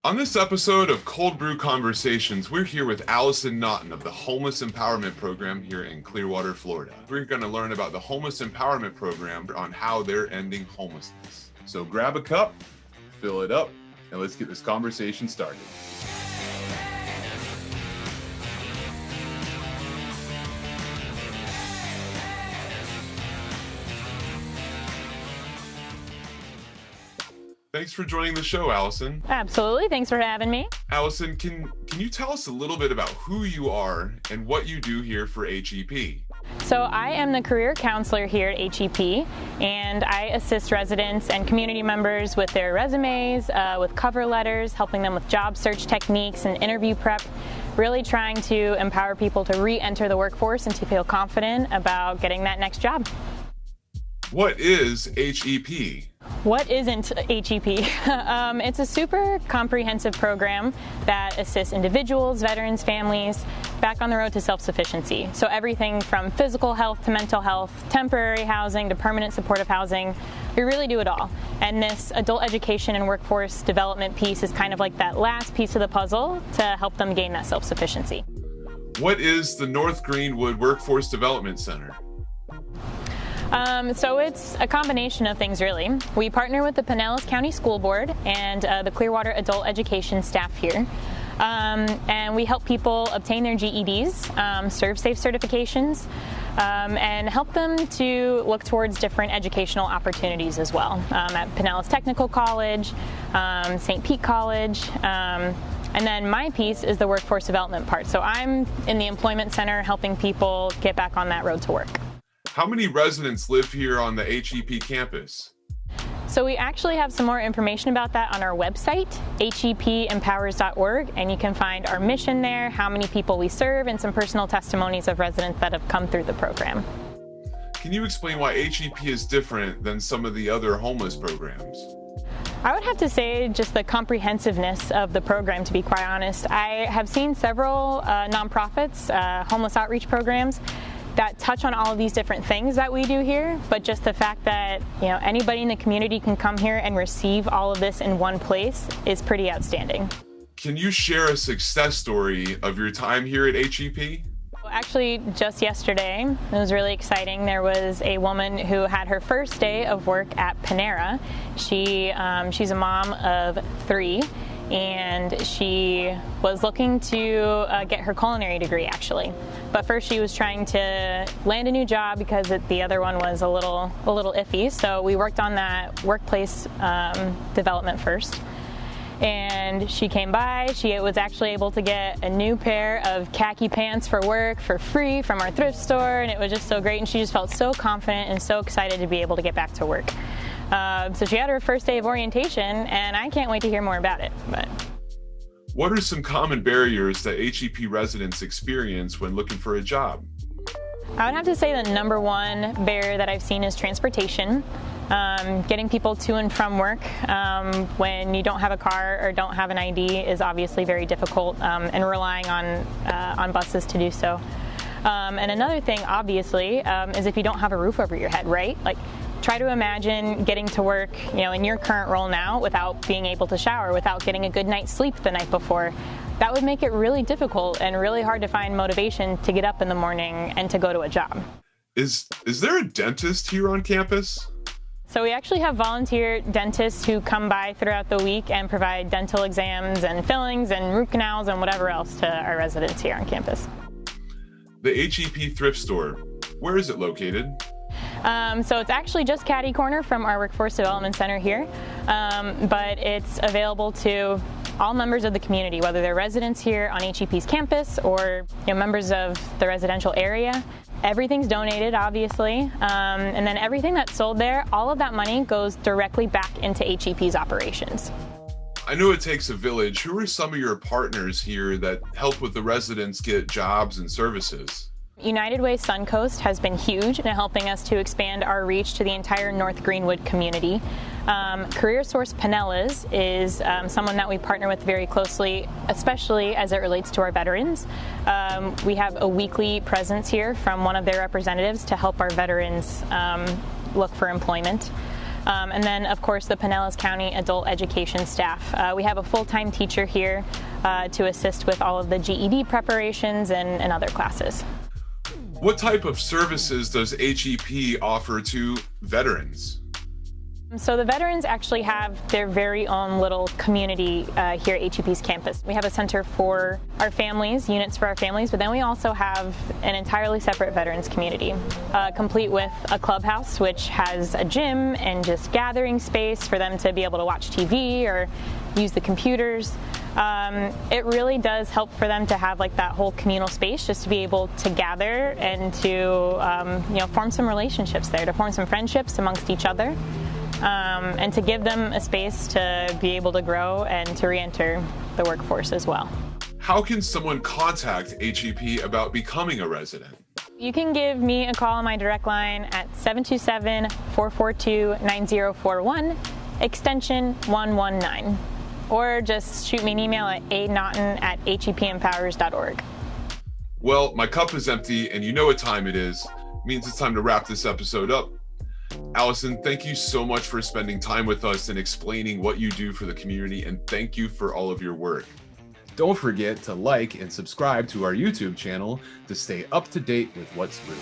On this episode of Cold Brew Conversations, we're here with Alison Naughton of the Homeless Empowerment Program here in Clearwater, Florida. We're going to learn about the Homeless Empowerment Program on how they're ending homelessness. So grab a cup, fill it up, and let's get this conversation started. Thanks for joining the show, Alison. Absolutely. Thanks for having me. Alison, can you tell us a little bit about who you are and what you do here for HEP? So I am the career counselor here at HEP, and I assist residents and community members with their resumes, with cover letters, helping them with job search techniques and interview prep, really trying to empower people to re-enter the workforce and to feel confident about getting that next job. What is HEP? What isn't HEP? It's a super comprehensive program that assists individuals, veterans, families back on the road to self-sufficiency. So everything from physical health to mental health, temporary housing to permanent supportive housing, we really do it all. And this adult education and workforce development piece is kind of like that last piece of the puzzle to help them gain that self-sufficiency. What is the North Greenwood Workforce Development Center? So it's a combination of things, really. We partner with the Pinellas County School Board and the Clearwater Adult Education staff here. And we help people obtain their GEDs, serve safe certifications, and help them to look towards different educational opportunities as well. At Pinellas Technical College, St. Pete College, and then my piece is the workforce development part. So I'm in the employment center helping people get back on that road to work. How many residents live here on the HEP campus? So we actually have some more information about that on our website, hepempowers.org, and you can find our mission there, how many people we serve, and some personal testimonies of residents that have come through the program. Can you explain why HEP is different than some of the other homeless programs? I would have to say just the comprehensiveness of the program, to be quite honest. I have seen several nonprofits, homeless outreach programs, that touch on all of these different things that we do here, but just the fact that anybody in the community can come here and receive all of this in one place is pretty outstanding. Can you share a success story of your time here at HEP? Actually, just yesterday, it was really exciting. There was a woman who had her first day of work at Panera. She's a mom of 3. And she was looking to get her culinary degree, actually. But first she was trying to land a new job because the other one was a little iffy. So we worked on that workplace development first. And she came by. She was actually able to get a new pair of khaki pants for work for free from our thrift store, and it was just so great. And she just felt so confident and so excited to be able to get back to work. So she had her first day of orientation, and I can't wait to hear more about it. But what are some common barriers that HEP residents experience when looking for a job? I would have to say the number one barrier that I've seen is transportation. Getting people to and from work when you don't have a car or don't have an ID is obviously very difficult, and relying on buses to do so. And another thing, obviously, is if you don't have a roof over your head, right? Like, try to imagine getting to work, in your current role now without being able to shower, without getting a good night's sleep the night before. That would make it really difficult and really hard to find motivation to get up in the morning and to go to a job. Is there a dentist here on campus? So we actually have volunteer dentists who come by throughout the week and provide dental exams and fillings and root canals and whatever else to our residents here on campus. The HEP Thrift Store, where is it located? So it's actually just catty corner from our Workforce Development Center here, but it's available to all members of the community, whether they're residents here on HEP's campus or members of the residential area. Everything's donated, obviously, and then everything that's sold there, all of that money goes directly back into HEP's operations. I know it takes a village. Who are some of your partners here that help with the residents get jobs and services? United Way Suncoast has been huge in helping us to expand our reach to the entire North Greenwood community. Career Source Pinellas is someone that we partner with very closely, especially as it relates to our veterans. We have a weekly presence here from one of their representatives to help our veterans look for employment. And then, of course, the Pinellas County adult education staff. We have a full-time teacher here to assist with all of the GED preparations and other classes. What type of services does HEP offer to veterans? So the veterans actually have their very own little community here at HEP's campus. We have a center for our families, units for our families, but then we also have an entirely separate veterans community, complete with a clubhouse, which has a gym and just gathering space for them to be able to watch TV or use the computers. It really does help for them to have like that whole communal space, just to be able to gather and to form some relationships there, to form some friendships amongst each other. And to give them a space to be able to grow and to re-enter the workforce as well. How can someone contact HEP about becoming a resident? You can give me a call on my direct line at 727-442-9041, extension 119, or just shoot me an email at anaughton@hepempowers.org. Well, my cup is empty, and you know what time it is. It means it's time to wrap this episode up. Alison, thank you so much for spending time with us and explaining what you do for the community, and thank you for all of your work. Don't forget to like and subscribe to our YouTube channel to stay up to date with what's brewing.